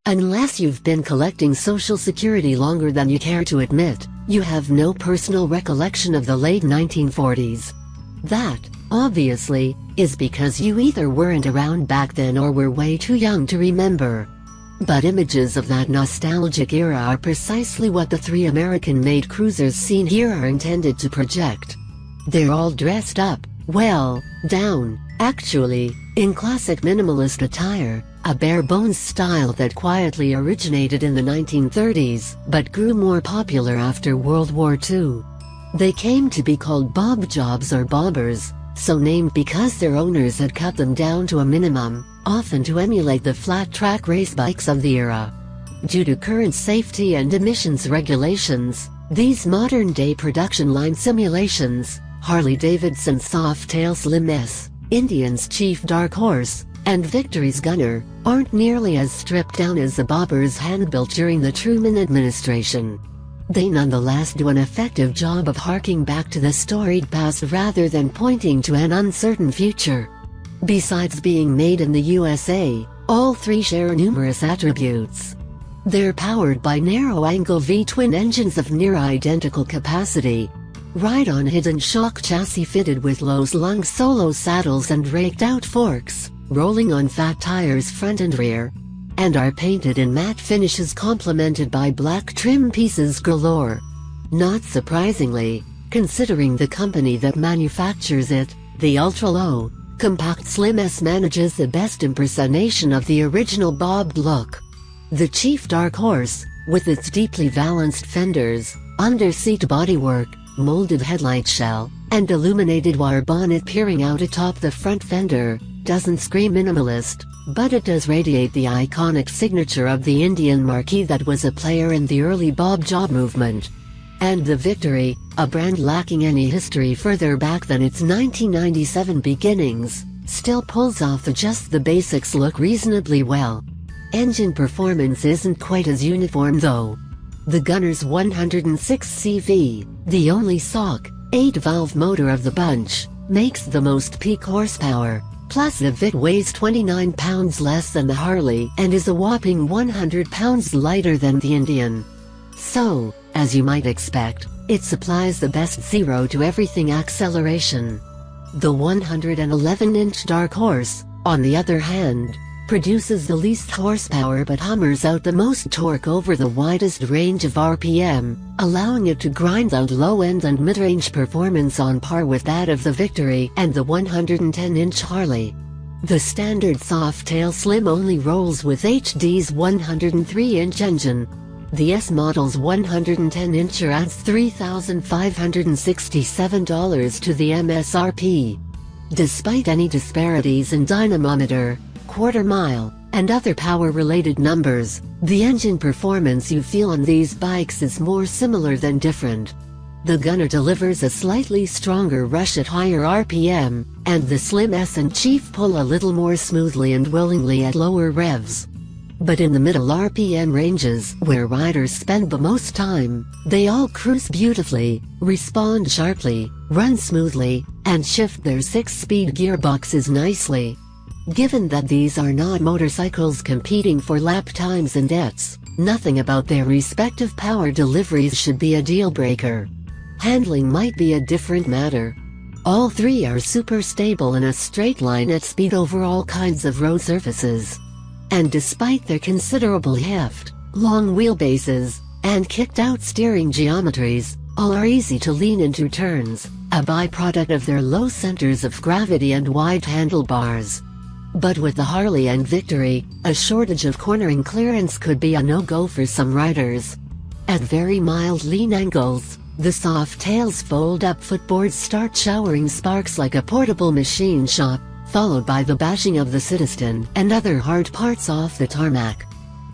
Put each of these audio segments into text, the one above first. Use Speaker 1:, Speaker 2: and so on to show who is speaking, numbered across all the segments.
Speaker 1: Unless you've been collecting Social Security longer than you care to admit, you have no personal recollection of the late 1940s. That, obviously, is because you either weren't around back then or were way too young to remember. But images of that nostalgic era are precisely what the three American-made cruisers seen here are intended to project. They're all dressed up, well, down, actually, in classic minimalist attire, a bare-bones style that quietly originated in the 1930s, but grew more popular after World War II. They came to be called Bob Jobs or Bobbers, so named because their owners had cut them down to a minimum, often to emulate the flat-track race bikes of the era. Due to current safety and emissions regulations, these modern-day production line simulations, Harley-Davidson Softail Slim S, Indian's Chief Dark Horse, and Victory's Gunner, aren't nearly as stripped down as the Bobbers hand-built during the Truman administration. They nonetheless do an effective job of harking back to the storied past rather than pointing to an uncertain future. Besides being made in the USA, all three share numerous attributes. They're powered by narrow-angle V-twin engines of near-identical capacity, ride-on hidden shock chassis fitted with low-slung solo saddles and raked-out forks, rolling on fat tires front and rear, and are painted in matte finishes complemented by black trim pieces galore. Not surprisingly, considering the company that manufactures it, the ultra-low, compact Slim S manages the best impersonation of the original bobbed look. The Chief Dark Horse, with its deeply valanced fenders, under-seat bodywork, molded headlight shell, and illuminated wire bonnet peering out atop the front fender, doesn't scream minimalist, but it does radiate the iconic signature of the Indian marquee that was a player in the early Bob Job movement. And the Victory, a brand lacking any history further back than its 1997 beginnings, still pulls off the just the basics look reasonably well. Engine performance isn't quite as uniform though. The Gunner's 106 CV, the only SOC, 8-valve motor of the bunch, makes the most peak horsepower. Plus the Vit weighs 29 pounds less than the Harley and is a whopping 100 pounds lighter than the Indian. So, as you might expect, it supplies the best zero-to-everything acceleration. The 111-inch Dark Horse, on the other hand, produces the least horsepower but hammers out the most torque over the widest range of RPM, allowing it to grind out low-end and mid-range performance on par with that of the Victory and the 110-inch Harley. The standard Softail Slim only rolls with HD's 103-inch engine. The S model's 110-incher adds $3,567 to the MSRP. Despite any disparities in dynamometer, quarter mile, and other power-related numbers, the engine performance you feel on these bikes is more similar than different. The Gunner delivers a slightly stronger rush at higher RPM, and the Slim S and Chief pull a little more smoothly and willingly at lower revs. But in the middle RPM ranges, where riders spend the most time, they all cruise beautifully, respond sharply, run smoothly, and shift their 6-speed gearboxes nicely. Given that these are not motorcycles competing for lap times and ETs, nothing about their respective power deliveries should be a deal-breaker. Handling might be a different matter. All three are super stable in a straight line at speed over all kinds of road surfaces. And despite their considerable heft, long wheelbases, and kicked-out steering geometries, all are easy to lean into turns, a byproduct of their low centers of gravity and wide handlebars. But with the Harley and Victory, a shortage of cornering clearance could be a no-go for some riders. At very mild lean angles, the Softail's fold-up footboards start showering sparks like a portable machine shop, followed by the bashing of the citizen and other hard parts off the tarmac.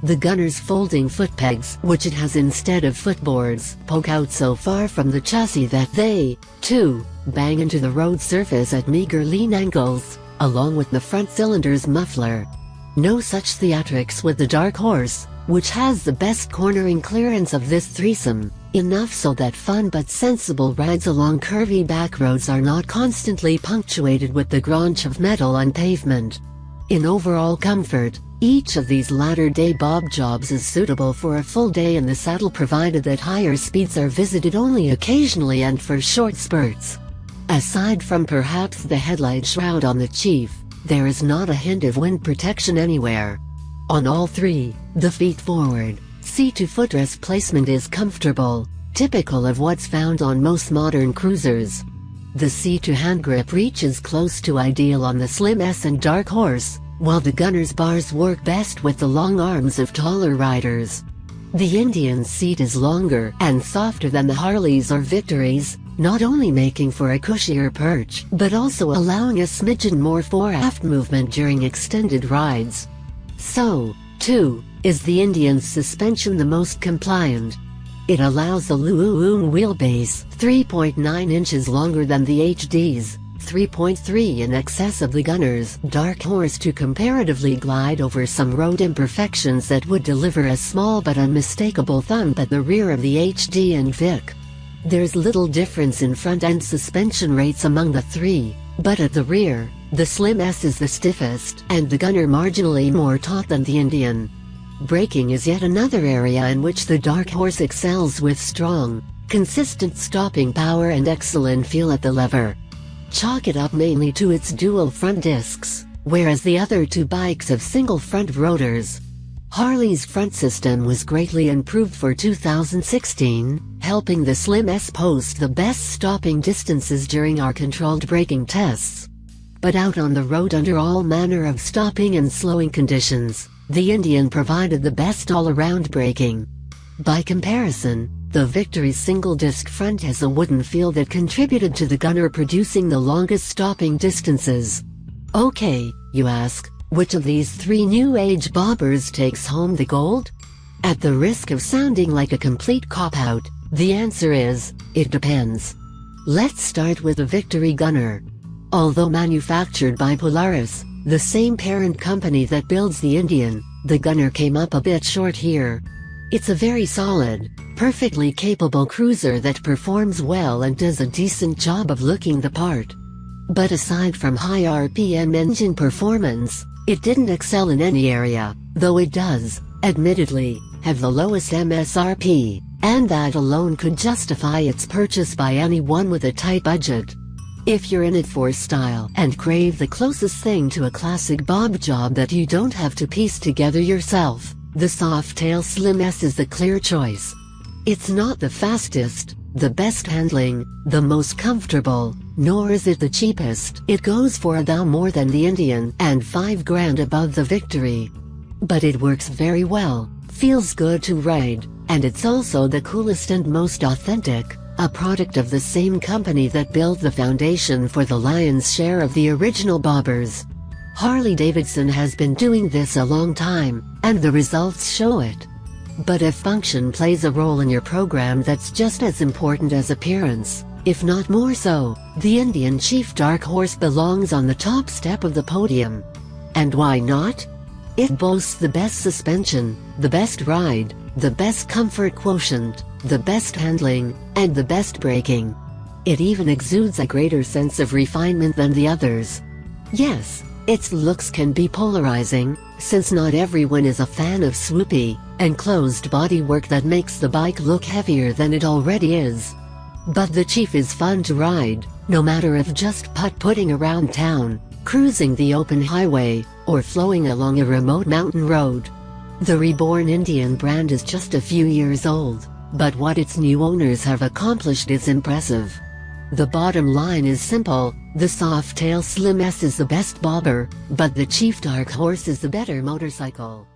Speaker 1: The Gunner's folding foot pegs, which it has instead of footboards, poke out so far from the chassis that they, too, bang into the road surface at meager lean angles, along with the front cylinder's muffler. No such theatrics with the Dark Horse, which has the best cornering clearance of this threesome, enough so that fun but sensible rides along curvy back roads are not constantly punctuated with the grunge of metal on pavement. In overall comfort, Each of these latter-day bob jobs is suitable for a full day in the saddle, provided that higher speeds are visited only occasionally and for short spurts. Aside from perhaps the headlight shroud on the Chief, there is not a hint of wind protection anywhere. On all three, the feet forward, seat to footrest placement is comfortable, typical of what's found on most modern cruisers. The seat to hand grip reach is close to ideal on the Slim S and Dark Horse, while the gunner's bars work best with the long arms of taller riders. The Indian's seat is longer and softer than the Harleys or Victories, not only making for a cushier perch, but also allowing a smidgen more fore-aft movement during extended rides. So, too, is the Indian's suspension the most compliant. It allows a Luung wheelbase 3.9 inches longer than the HD's, 3.3 in excess of the gunner's Dark Horse, to comparatively glide over some road imperfections that would deliver a small but unmistakable thump at the rear of the HD and Vic. There's little difference in front-end suspension rates among the three, but at the rear, the Slim S is the stiffest and the gunner marginally more taut than the Indian. Braking is yet another area in which the Dark Horse excels, with strong, consistent stopping power and excellent feel at the lever. Chalk it up mainly to its dual front discs, whereas the other two bikes have single front rotors. Harley's front system was greatly improved for 2016, helping the Slim S post the best stopping distances during our controlled braking tests. But out on the road under all manner of stopping and slowing conditions, the Indian provided the best all-around braking. By comparison, the Victory's single-disc front has a wooden feel that contributed to the gunner producing the longest stopping distances. Okay, you ask, which of these three new-age bobbers takes home the gold? At the risk of sounding like a complete cop-out, the answer is, it depends. Let's start with the Victory gunner. Although manufactured by Polaris, the same parent company that builds the Indian, the gunner came up a bit short here. It's a very solid, perfectly capable cruiser that performs well and does a decent job of looking the part. But aside from high RPM engine performance, it didn't excel in any area, though it does, admittedly, have the lowest MSRP, and that alone could justify its purchase by anyone with a tight budget. If you're in it for style and crave the closest thing to a classic bob job that you don't have to piece together yourself, the Softail Slim S is the clear choice. It's not the fastest, the best handling, the most comfortable, nor is it the cheapest. It goes for a thou more than the Indian and $5,000 above the Victory. But it works very well, feels good to ride, and it's also the coolest and most authentic, a product of the same company that built the foundation for the lion's share of the original bobbers. Harley-Davidson has been doing this a long time, and the results show it. But if function plays a role in your program, that's just as important as appearance, if not more so. The Indian Chief Dark Horse belongs on the top step of the podium. And why not? It boasts the best suspension, the best ride, the best comfort quotient, the best handling, and the best braking. It even exudes a greater sense of refinement than the others. Yes, its looks can be polarizing, since not everyone is a fan of swoopy, enclosed bodywork that makes the bike look heavier than it already is. But the Chief is fun to ride, no matter if just putt-putting around town, cruising the open highway, or flowing along a remote mountain road. The reborn Indian brand is just a few years old, but what its new owners have accomplished is impressive. The bottom line is simple: the Softail Slim S is the best bobber, but the Chief Dark Horse is the better motorcycle.